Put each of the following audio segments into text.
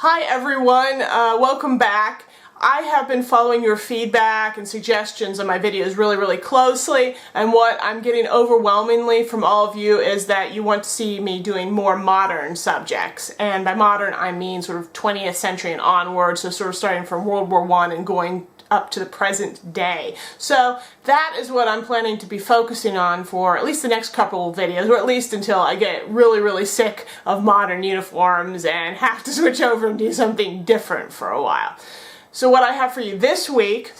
Hi everyone, welcome back. I have been following your feedback and suggestions on my videos really closely, and what I'm getting overwhelmingly from all of you is that you want to see me doing more modern subjects. And by modern I mean sort of 20th century and onward, so sort of starting from World War I and going up to the present day. So that is what I'm planning to be focusing on for at least the next couple of videos, or at least until I get really sick of modern uniforms and have to switch over and do something different for a while. So what I have for you this week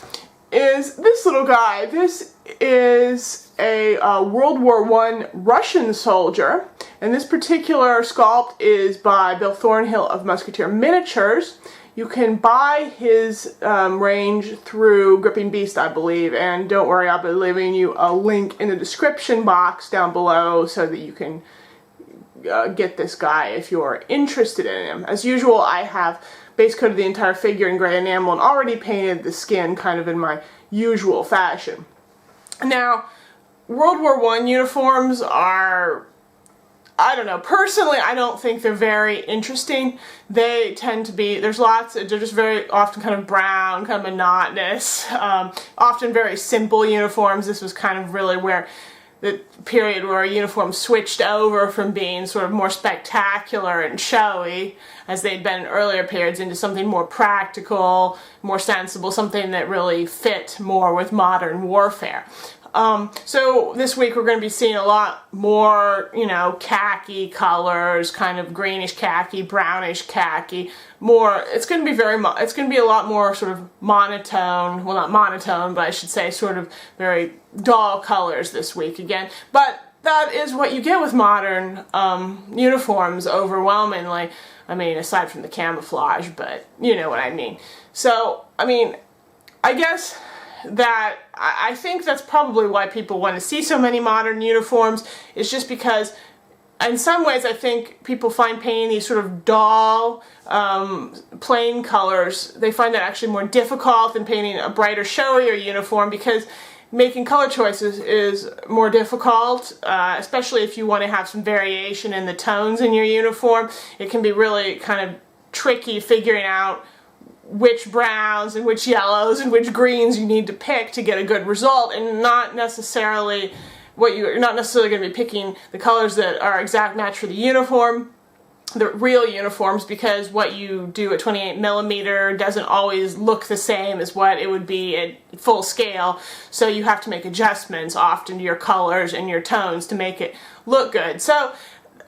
is this little guy. This is a World War I Russian soldier, and this particular sculpt is by Bill Thornhill of Musketeer Miniatures. You can buy his range through Gripping Beast, I believe, and don't worry, I'll be leaving you a link in the description box down below so that you can get this guy if you're interested in him. As usual, I have base coated the entire figure in gray enamel and already painted the skin kind of in my usual fashion. Now, World War I uniforms are, I don't know, personally I don't think they're very interesting. They tend to be, they're just very often kind of brown, kind of monotonous, often very simple uniforms. This was kind of really where the period where a uniform switched over from being sort of more spectacular and showy, as they'd been in earlier periods, into something more practical, more sensible, something that really fit more with modern warfare. So this week we're going to be seeing a lot more, you know, khaki colors, kind of greenish khaki, brownish khaki. It's going to be it's going to be a lot more sort of monotone, well not monotone, but I should say sort of very dull colors this week again. But that is what you get with modern uniforms overwhelmingly. I mean, aside from the camouflage, but you know what I mean. So, I mean, I guess that I think that's probably why people want to see so many modern uniforms, is just because in some ways I think people find painting these sort of dull, plain colors, they find that actually more difficult than painting a brighter, showier uniform, because making color choices is more difficult, especially if you want to have some variation in the tones in your uniform. It can be really kind of tricky figuring out which browns and which yellows and which greens you need to pick to get a good result, and not necessarily you're not necessarily going to be picking the colors that are exact match for the uniform, the real uniforms, because what you do at 28mm doesn't always look the same as what it would be at full scale, so you have to make adjustments often to your colors and your tones to make it look good. So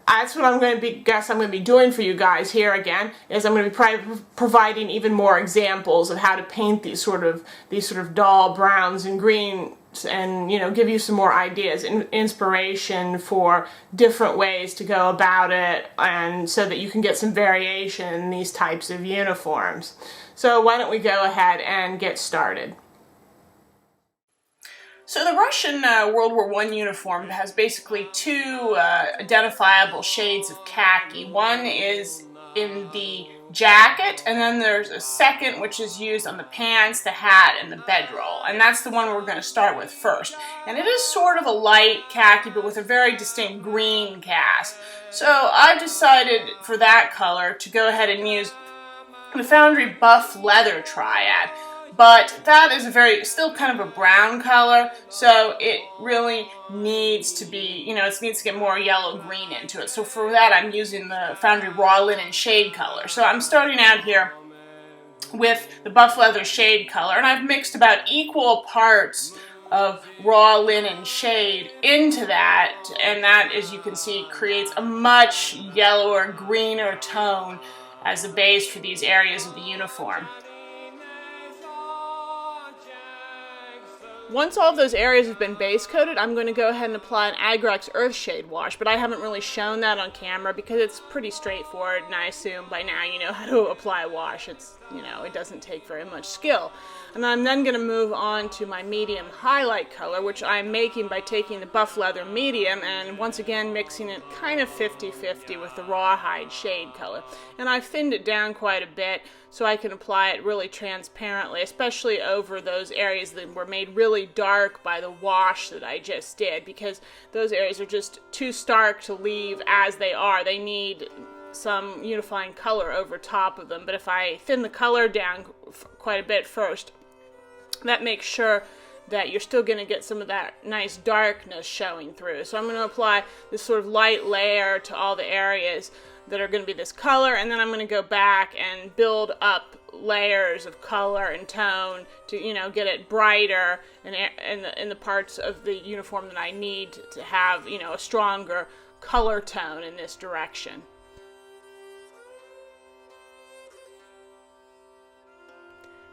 that's what I'm going to be doing for you guys here again, is I'm going to be providing even more examples of how to paint these sort of dull browns and greens, and, you know, give you some more ideas and inspiration for different ways to go about it, and so that you can get some variation in these types of uniforms. So why don't we go ahead and get started. So the Russian World War I uniform has basically two identifiable shades of khaki. One is in the jacket, and then there's a second which is used on the pants, the hat, and the bedroll. And that's the one we're going to start with first. And it is sort of a light khaki, but with a very distinct green cast. So I decided for that color to go ahead and use the Foundry Buff Leather Triad. But that is still kind of a brown color, so it really needs to be, you know, it needs to get more yellow-green into it. So for that, I'm using the Foundry Raw Linen Shade Color. So I'm starting out here with the Buff Leather Shade Color, and I've mixed about equal parts of raw linen shade into that, and that, as you can see, creates a much yellower, greener tone as a base for these areas of the uniform. Once all of those areas have been base coated, I'm going to go ahead and apply an Agrax Earthshade wash, but I haven't really shown that on camera because it's pretty straightforward, and I assume by now you know how to apply a wash. You know, it doesn't take very much skill. And I'm then going to move on to my medium highlight color, which I'm making by taking the Buff Leather Medium and once again mixing it kind of 50-50 with the Rawhide Shade color. And I've thinned it down quite a bit so I can apply it really transparently, especially over those areas that were made really dark by the wash that I just did, because those areas are just too stark to leave as they are. They need some unifying color over top of them. But if I thin the color down quite a bit first, that makes sure that you're still going to get some of that nice darkness showing through. So I'm going to apply this sort of light layer to all the areas that are going to be this color, and then I'm going to go back and build up layers of color and tone to, you know, get it brighter in the parts of the uniform that I need to have, you know, a stronger color tone in this direction.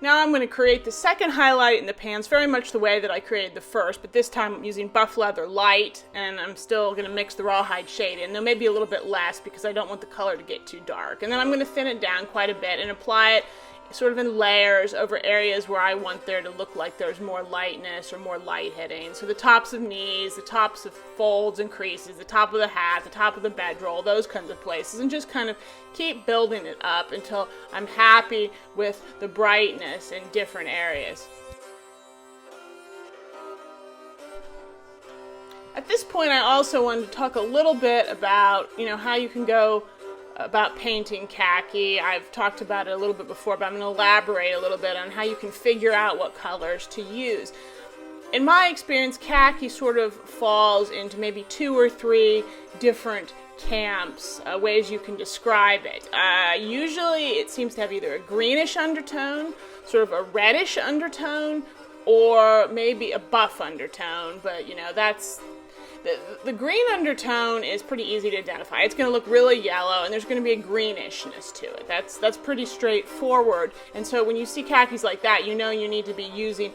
Now I'm going to create the second highlight in the pants very much the way that I created the first, but this time I'm using buff leather light, and I'm still going to mix the rawhide shade in, though maybe a little bit less because I don't want the color to get too dark. And then I'm going to thin it down quite a bit and apply it sort of in layers over areas where I want there to look like there's more lightness or more light hitting. So the tops of knees, the tops of folds and creases, the top of the hat, the top of the bedroll, those kinds of places, and just kind of keep building it up until I'm happy with the brightness in different areas. At this point, I also wanted to talk a little bit about, you know, how you can go about painting khaki. I've talked about it a little bit before, but I'm going to elaborate a little bit on how you can figure out what colors to use. In my experience, khaki sort of falls into maybe 2 or 3 different camps, ways you can describe it. Usually it seems to have either a greenish undertone, sort of a reddish undertone, or maybe a buff undertone, but you know, that's the green undertone is pretty easy to identify. It's going to look really yellow, and there's going to be a greenishness to it. That's pretty straightforward. And so when you see khakis like that, you know you need to be using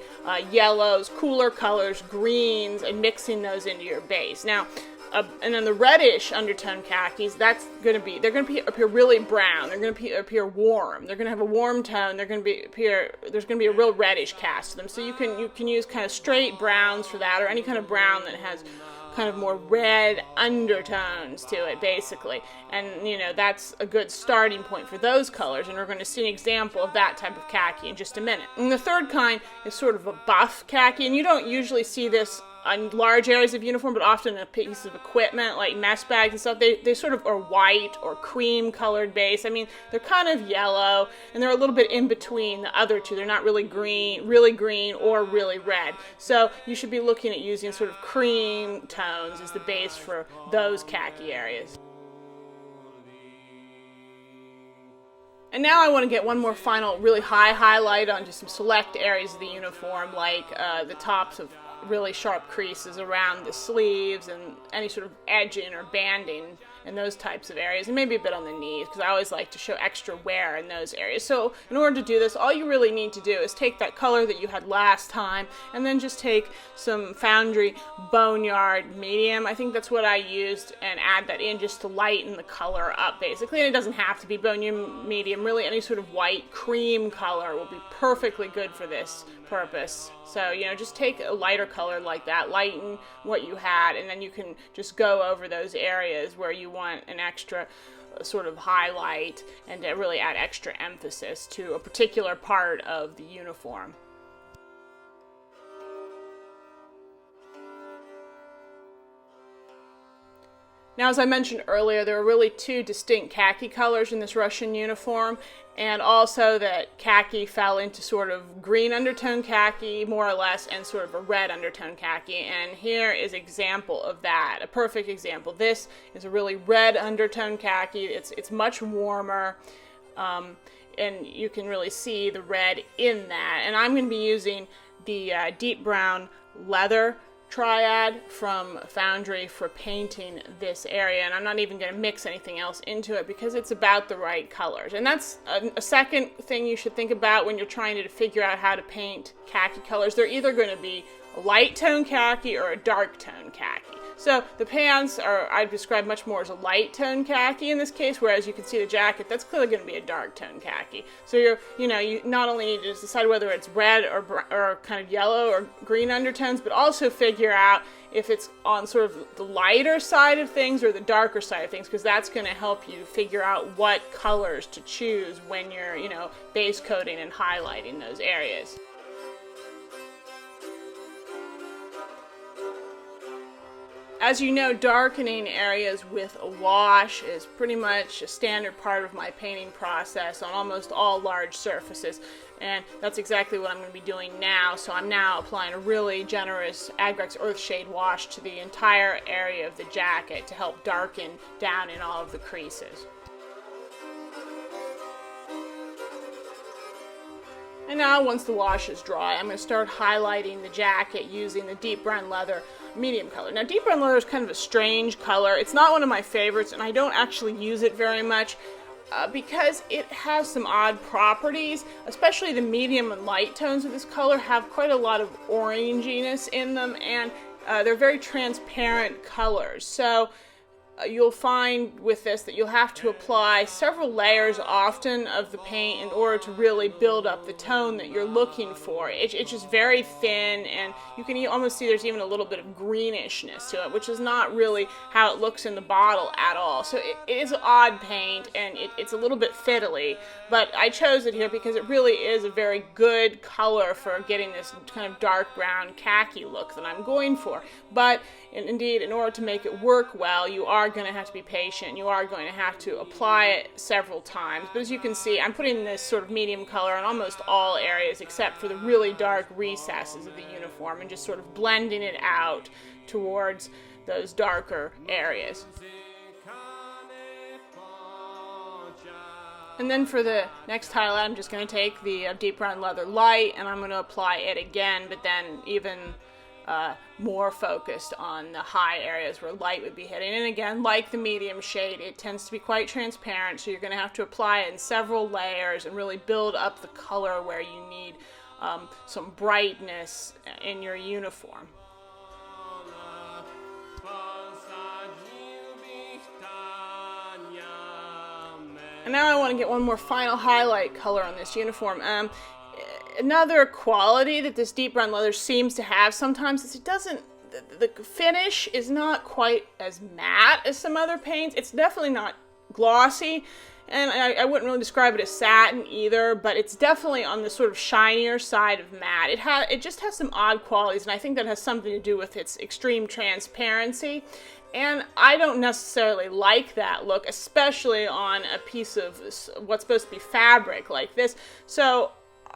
yellows, cooler colors, greens, and mixing those into your base. Now, and then the reddish undertone khakis, they're going to appear really brown. They're going to appear warm. They're going to have a warm tone. There's going to be a real reddish cast to them. So you can use kind of straight browns for that, or any kind of brown that has kind of more red undertones to it, basically. And, you know, that's a good starting point for those colors, and we're going to see an example of that type of khaki in just a minute. And the third kind is sort of a buff khaki, and you don't usually see this on large areas of uniform, but often in a piece of equipment like mess bags and stuff. They sort of are white or cream colored base. I mean, they're kind of yellow, and they're a little bit in between the other two. They're not really green or really red. So you should be looking at using sort of cream tones as the base for those khaki areas. And now I want to get one more final really high highlight on just some select areas of the uniform, like the tops of really sharp creases around the sleeves and any sort of edging or banding in those types of areas, and maybe a bit on the knees, because I always like to show extra wear in those areas. So in order to do this, all you really need to do is take that color that you had last time and then just take some Foundry Boneyard Medium. I think that's what I used, and add that in just to lighten the color up, basically. And it doesn't have to be Boneyard Medium. Really, any sort of white cream color will be perfectly good for this purpose. So, you know, just take a lighter color like that, lighten what you had, and then you can just go over those areas where you want an extra sort of highlight and to really add extra emphasis to a particular part of the uniform. Now, as I mentioned earlier, there are really 2 distinct khaki colors in this Russian uniform, and also that khaki fell into sort of green undertone khaki, more or less, and sort of a red undertone khaki. And here is an example of that, a perfect example. This is a really red undertone khaki. It's much warmer, and you can really see the red in that. And I'm going to be using the deep brown leather triad from Foundry for painting this area, and I'm not even going to mix anything else into it because it's about the right colors. And that's a second thing you should think about when you're trying to figure out how to paint khaki colors. They're either going to be a light tone khaki or a dark tone khaki. So the pants are, I'd describe much more as a light tone khaki in this case, whereas you can see the jacket, that's clearly going to be a dark tone khaki. So you not only need to decide whether it's red or kind of yellow or green undertones, but also figure out if it's on sort of the lighter side of things or the darker side of things, because that's going to help you figure out what colors to choose when you're, base coating and highlighting those areas. As you know, darkening areas with a wash is pretty much a standard part of my painting process on almost all large surfaces, and that's exactly what I'm going to be doing now. So I'm now applying a really generous Agrex Earthshade wash to the entire area of the jacket to help darken down in all of the creases. And now, once the wash is dry, I'm going to start highlighting the jacket using the deep brown leather medium color. Now, deep brown leather is kind of a strange color. It's not one of my favorites, and I don't actually use it very much because it has some odd properties. Especially the medium and light tones of this color have quite a lot of oranginess in them, and they're very transparent colors. So you'll find with this that you'll have to apply several layers often of the paint in order to really build up the tone that you're looking for. It's just very thin, and you can almost see there's even a little bit of greenishness to it, which is not really how it looks in the bottle at all. So it is odd paint, and it's a little bit fiddly, but I chose it here because it really is a very good color for getting this kind of dark brown khaki look that I'm going for. But indeed, in order to make it work well, you are going to have to be patient. You are going to have to apply it several times. But as you can see, I'm putting this sort of medium color on almost all areas except for the really dark recesses of the uniform, and just sort of blending it out towards those darker areas. And then for the next highlight, I'm just going to take the deep brown leather light, and I'm going to apply it again, but then even more focused on the high areas where light would be hitting. And again, like the medium shade, it tends to be quite transparent, so you're going to have to apply it in several layers and really build up the color where you need some brightness in your uniform. And now I want to get one more final highlight color on this uniform. Another quality that this deep brown leather seems to have sometimes is the finish is not quite as matte as some other paints. It's definitely not glossy, and I wouldn't really describe it as satin either, but it's definitely on the sort of shinier side of matte. It just has some odd qualities, and I think that has something to do with its extreme transparency. And I don't necessarily like that look, especially on a piece of what's supposed to be fabric like this. So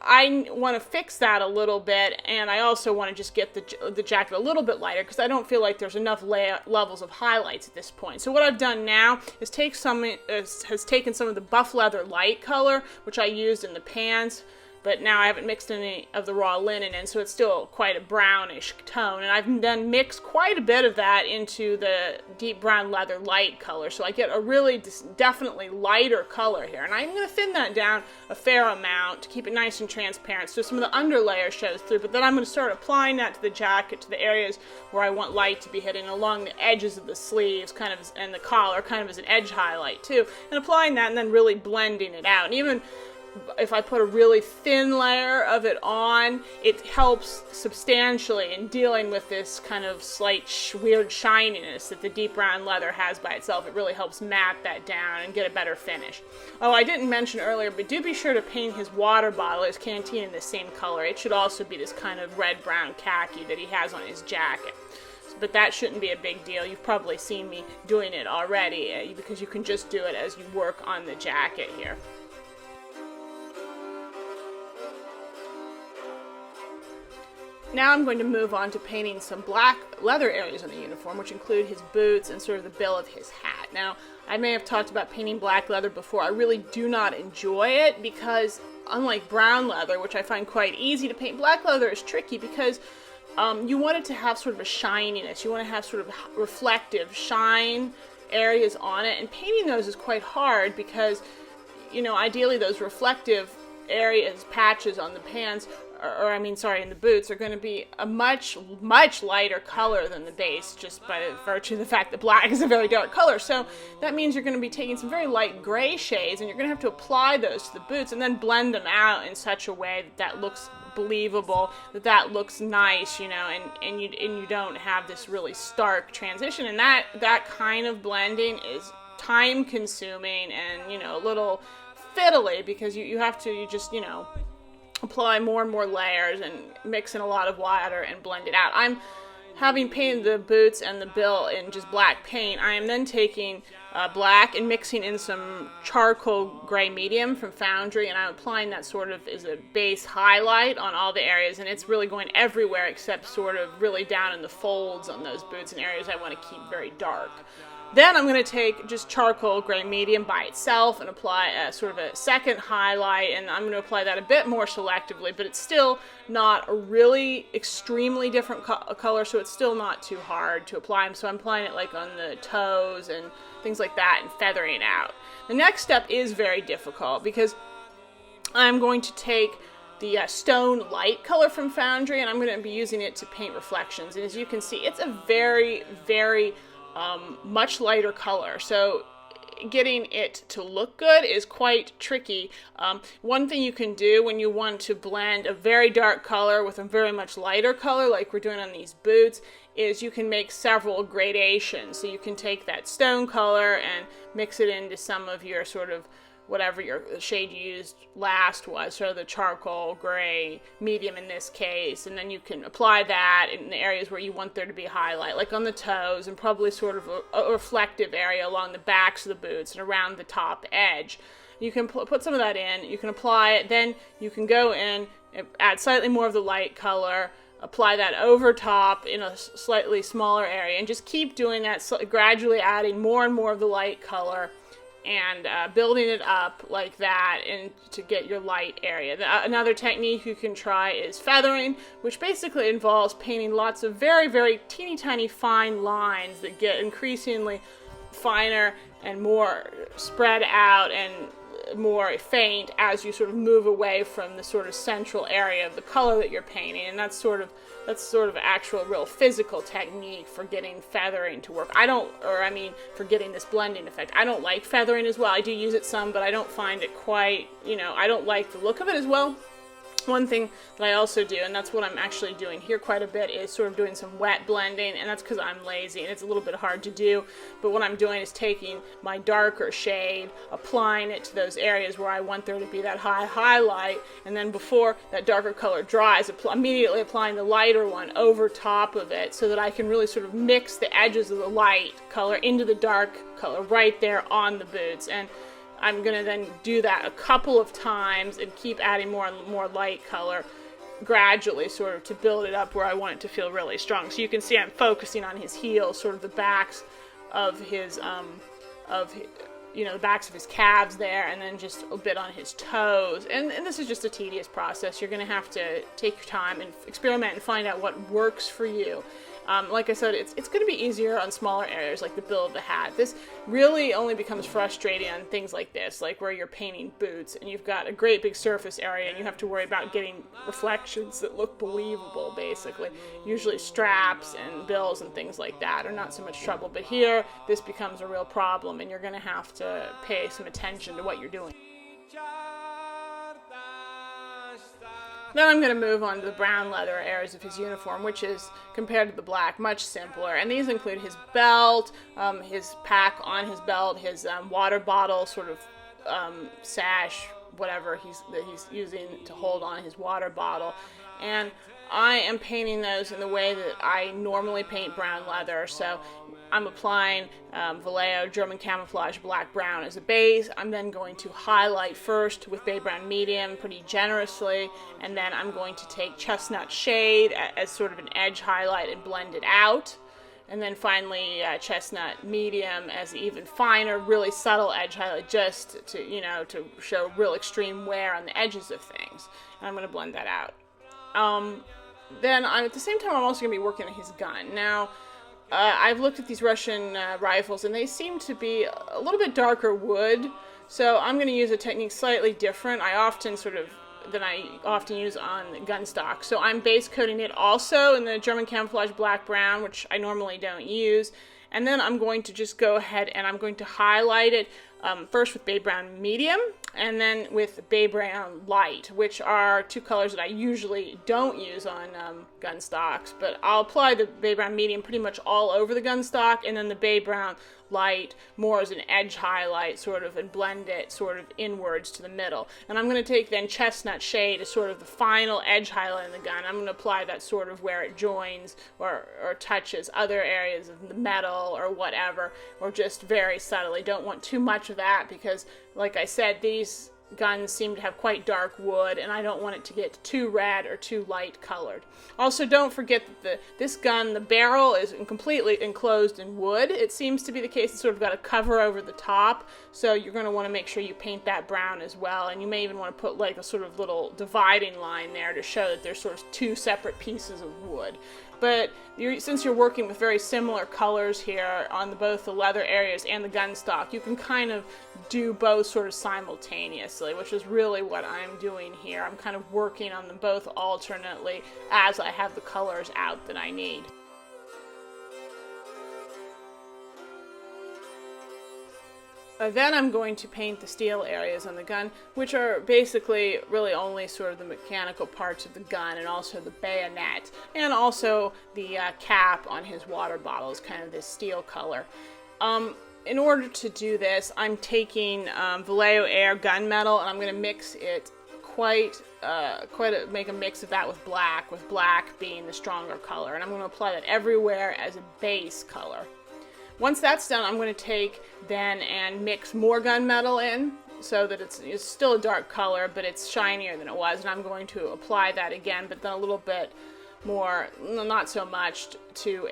I want to fix that a little bit, and I also want to just get the jacket a little bit lighter because I don't feel like there's enough levels of highlights at this point. So what I've done now is taken some of the buff leather light color, which I used in the pants, but now I haven't mixed any of the raw linen in, so it's still quite a brownish tone. And I've then mixed quite a bit of that into the deep brown leather light color, so I get a really definitely lighter color here. And I'm going to thin that down a fair amount to keep it nice and transparent, so some of the underlayer shows through. But then I'm going to start applying that to the jacket, to the areas where I want light to be hitting, along the edges of the sleeves, kind of, and the collar, kind of as an edge highlight too. And applying that, and then really blending it out. And even if I put a really thin layer of it on, it helps substantially in dealing with this kind of slight weird shininess that the deep brown leather has by itself. It really helps matte that down and get a better finish. Oh, I didn't mention earlier, but do be sure to paint his water bottle, his canteen, in the same color. It should also be this kind of red-brown khaki that he has on his jacket. But that shouldn't be a big deal. You've probably seen me doing it already because you can just do it as you work on the jacket here. Now I'm going to move on to painting some black leather areas on the uniform, which include his boots and sort of the bill of his hat. Now, I may have talked about painting black leather before. I really do not enjoy it because, unlike brown leather, which I find quite easy to paint, black leather is tricky because you want it to have sort of a shininess. You want to have sort of reflective shine areas on it, and painting those is quite hard because, you know, ideally those reflective areas, patches on the pants, in the boots, are going to be a much lighter color than the base, just by virtue of the fact that black is a very dark color. So that means you're going to be taking some very light gray shades, and you're going to have to apply those to the boots and then blend them out in such a way that looks believable, that looks nice, you know, and you don't have this really stark transition. And that kind of blending is time consuming and, you know, a little fiddly because you just, you know, apply more and more layers and mix in a lot of water and blend it out. I'm having painted the boots and the bill in just black paint, I am then taking black and mixing in some charcoal gray medium from Foundry, and I'm applying that sort of as a base highlight on all the areas, and it's really going everywhere except sort of really down in the folds on those boots and areas I want to keep very dark. Then I'm going to take just charcoal gray medium by itself and apply a sort of a second highlight, and I'm going to apply that a bit more selectively, but it's still not a really extremely different color, so it's still not too hard to apply them. So I'm applying it like on the toes and things like that and feathering out. The next step is very difficult because I'm going to take the stone light color from Foundry, and I'm going to be using it to paint reflections. And as you can see, it's a very, very much lighter color, so getting it to look good is quite tricky. One thing you can do when you want to blend a very dark color with a very much lighter color, like we're doing on these boots, is you can make several gradations. So you can take that stone color and mix it into some of your sort of whatever your shade you used last was, so the charcoal gray medium in this case, and then you can apply that in the areas where you want there to be a highlight, like on the toes, and probably sort of a reflective area along the backs of the boots and around the top edge. You can put some of that in, you can apply it, then you can go in, add slightly more of the light color, apply that over top in a slightly smaller area, and just keep doing that, gradually adding more and more of the light color and building it up like that and to get your light area. Another technique you can try is feathering, which basically involves painting lots of very, very teeny tiny fine lines that get increasingly finer and more spread out and more faint as you sort of move away from the sort of central area of the color that you're painting, and that's sort of actual real physical technique for getting feathering to work. For getting this blending effect. I don't like feathering as well. I do use it some, but I don't find it quite, I don't like the look of it as well. One thing that I also do, and that's what I'm actually doing here quite a bit, is sort of doing some wet blending, and that's because I'm lazy and it's a little bit hard to do, but what I'm doing is taking my darker shade, applying it to those areas where I want there to be that high highlight, and then before that darker color dries, immediately applying the lighter one over top of it so that I can really sort of mix the edges of the light color into the dark color right there on the boots. And I'm going to then do that a couple of times and keep adding more and more light color gradually, sort of to build it up where I want it to feel really strong. So you can see I'm focusing on his heels, sort of the backs of his, the backs of his calves there, and then just a bit on his toes. And this is just a tedious process. You're going to have to take your time and experiment and find out what works for you. Like I said, it's going to be easier on smaller areas like the bill of the hat. This really only becomes frustrating on things like this, like where you're painting boots and you've got a great big surface area and you have to worry about getting reflections that look believable, basically. Usually straps and bills and things like that are not so much trouble, but here this becomes a real problem and you're going to have to pay some attention to what you're doing. Then I'm going to move on to the brown leather areas of his uniform, which is, compared to the black, much simpler. And these include his belt, his pack on his belt, his water bottle, sort of sash, whatever he's using to hold on his water bottle. And I am painting those in the way that I normally paint brown leather. So I'm applying Vallejo German Camouflage Black Brown as a base. I'm then going to highlight first with Bay Brown Medium pretty generously, and then I'm going to take Chestnut Shade as sort of an edge highlight and blend it out. And then finally Chestnut Medium as even finer, really subtle edge highlight, just to, to show real extreme wear on the edges of things. And I'm going to blend that out. Then at the same time, I'm also going to be working on his gun. Now, I've looked at these Russian rifles, and they seem to be a little bit darker wood, so I'm going to use a technique slightly different. I often use on gun stock. So I'm base coating it also in the German Camouflage Black Brown, which I normally don't use, and then I'm going to just go ahead and I'm going to highlight it first with Bay Brown Medium, and then with Bay Brown Light, which are two colors that I usually don't use on gun stocks, but I'll apply the Bay Brown Medium pretty much all over the gun stock, and then the Bay Brown Light more as an edge highlight sort of, and blend it sort of inwards to the middle. And I'm going to take then Chestnut Shade as sort of the final edge highlight in the gun. I'm going to apply that sort of where it joins or touches other areas of the metal or whatever, or just very subtly. Don't want too much of that because, like I said, these guns seem to have quite dark wood, and I don't want it to get too red or too light colored. Also, don't forget that this gun, the barrel is completely enclosed in wood. It seems to be the case. It's sort of got a cover over the top, so you're going to want to make sure you paint that brown as well, and you may even want to put like a sort of little dividing line there to show that there's sort of two separate pieces of wood. But since you're working with very similar colors here on both the leather areas and the gun stock, you can kind of do both sort of simultaneously, which is really what I'm doing here. I'm kind of working on them both alternately as I have the colors out that I need. Then I'm going to paint the steel areas on the gun, which are basically really only sort of the mechanical parts of the gun, and also the bayonet, and also the cap on his water bottle is kind of this steel color. In order to do this, I'm taking Vallejo Air gunmetal, and I'm going to mix it make a mix of that with black being the stronger color, and I'm going to apply that everywhere as a base color. Once that's done, I'm going to take then and mix more gunmetal in so that it's still a dark color, but it's shinier than it was, and I'm going to apply that again, but then a little bit more, not so much, to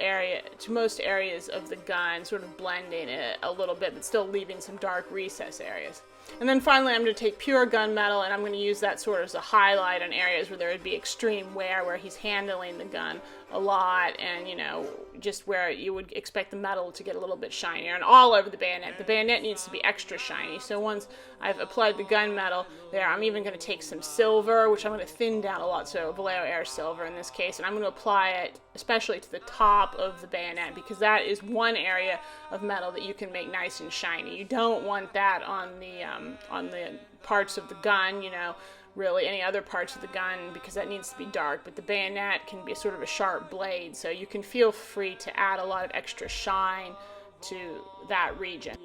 most areas of the gun, sort of blending it a little bit, but still leaving some dark recess areas. And then finally, I'm going to take pure gunmetal, and I'm going to use that sort of as a highlight on areas where there would be extreme wear, where he's handling the gun a lot, and, you know, just where you would expect the metal to get a little bit shinier, and all over the bayonet. The bayonet needs to be extra shiny, so once I've applied the gunmetal there, I'm even going to take some silver, which I'm going to thin down a lot, so Vallejo Air silver in this case, and I'm going to apply it especially to the top of the bayonet, because that is one area of metal that you can make nice and shiny. You don't want that on the parts of the gun, you know, really any other parts of the gun, because that needs to be dark, but the bayonet can be sort of a sharp blade, so you can feel free to add a lot of extra shine to that region.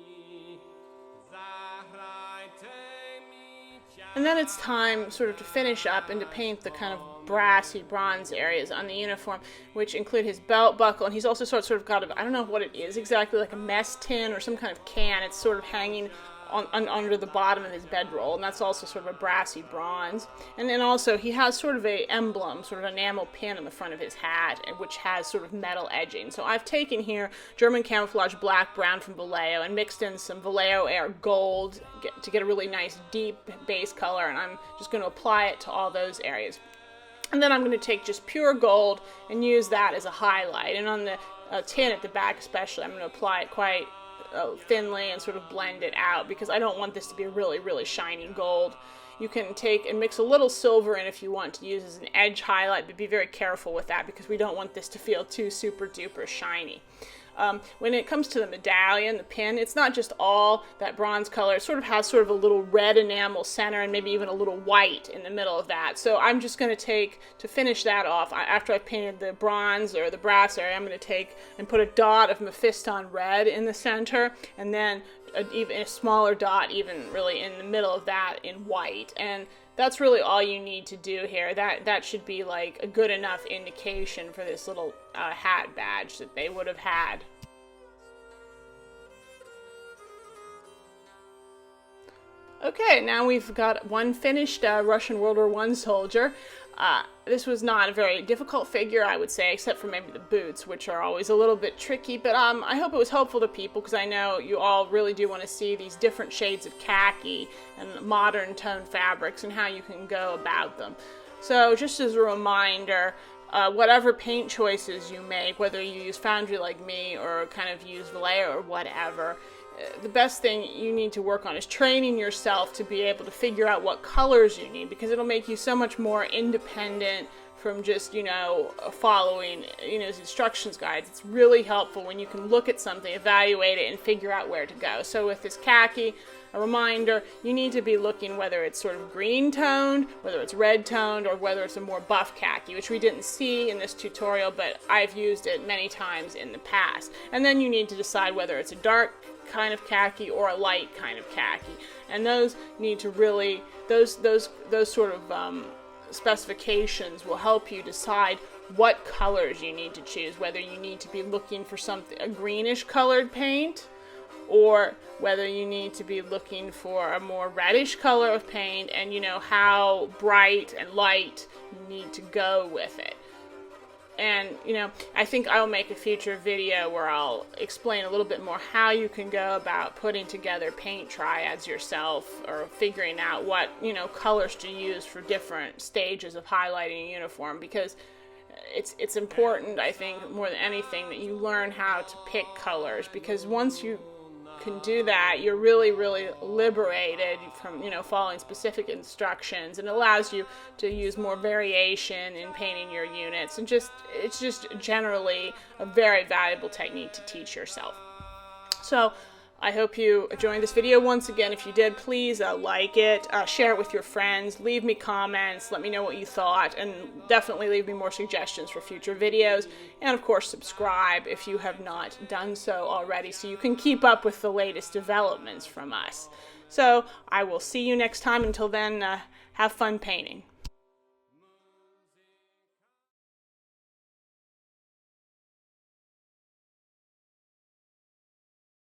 And then it's time sort of to finish up and to paint the kind of brassy bronze areas on the uniform, which include his belt buckle, and he's also sort of got I don't know what it is exactly, like a mess tin or some kind of can. It's sort of hanging under the bottom of his bedroll, and that's also sort of a brassy bronze. And then also he has sort of a emblem, sort of enamel pin on the front of his hat, which has sort of metal edging. So I've taken here German camouflage black brown from Vallejo and mixed in some Vallejo Air gold to get a really nice deep base color, and I'm just going to apply it to all those areas. And then I'm going to take just pure gold and use that as a highlight, and on the tin at the back especially, I'm going to apply it quite thinly and sort of blend it out, because I don't want this to be a really, really shiny gold. You can take and mix a little silver in if you want to use as an edge highlight, but be very careful with that because we don't want this to feel too super duper shiny. When it comes to the medallion, the pin, it's not just all that bronze color. It sort of has sort of a little red enamel center and maybe even a little white in the middle of that. So I'm just going to finish that off, after I've painted the bronze or the brass area, I'm going to take and put a dot of Mephiston red in the center, and then even a smaller dot even really in the middle of that in white. And that's really all you need to do here. That should be like a good enough indication for this little hat badge that they would have had. Okay, now we've got one finished Russian World War I soldier. This was not a very difficult figure, I would say, except for maybe the boots, which are always a little bit tricky, but I hope it was helpful to people, because I know you all really do want to see these different shades of khaki and modern tone fabrics and how you can go about them. So just as a reminder, whatever paint choices you make, whether you use Foundry like me or kind of use Vallejo or whatever, the best thing you need to work on is training yourself to be able to figure out what colors you need, because it'll make you so much more independent from just, following, his instructions guides. It's really helpful when you can look at something, evaluate it, and figure out where to go. So with this khaki, a reminder, you need to be looking whether it's sort of green toned, whether it's red toned, or whether it's a more buff khaki, which we didn't see in this tutorial, but I've used it many times in the past. And then you need to decide whether it's a dark kind of khaki or a light kind of khaki. And those need to really, those sort of specifications will help you decide what colors you need to choose, whether you need to be looking for a greenish colored paint, or whether you need to be looking for a more reddish color of paint, and how bright and light you need to go with it. And I think I'll make a future video where I'll explain a little bit more how you can go about putting together paint triads yourself, or figuring out what colors to use for different stages of highlighting a uniform, because it's important, I think, more than anything, that you learn how to pick colors, because once you can do that, you're really, really liberated from following specific instructions, and allows you to use more variation in painting your units, and it's just generally a very valuable technique to teach yourself. So I hope you enjoyed this video. Once again, if you did, please like it, share it with your friends, leave me comments, let me know what you thought, and definitely leave me more suggestions for future videos. And of course, subscribe if you have not done so already, so you can keep up with the latest developments from us. So I will see you next time. Until then, have fun painting.